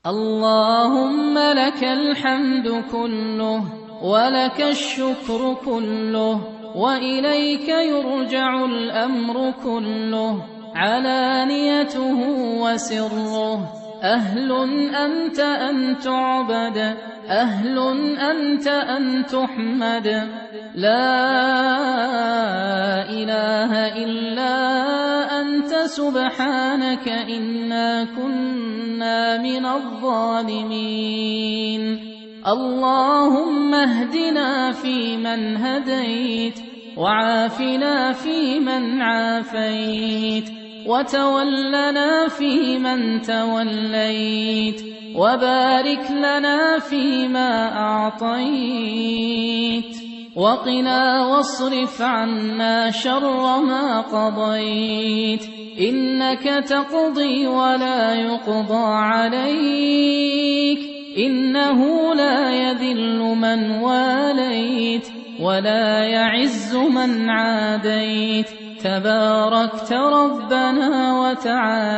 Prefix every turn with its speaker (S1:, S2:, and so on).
S1: اللهم لك الحمد كله ولك الشكر كله وإليك يرجع الأمر كله علانيته وسره. أهل أنت أن تعبد، أهل أنت أن تحمد، لا إله إلا أنت سبحانك إنا كنا من الظالمين. اللهم اهدنا فيمن هديت، وعافنا فيمن عافيت، وتولنا فيمن توليت، وبارك لنا فيما أعطيت، وقنا واصرف عنا شر ما قضيت، إنك تقضي ولا يقضى عليك، إنه لا يذل من واليت ولا يعز من عاديت، تباركت ربنا وتعالى.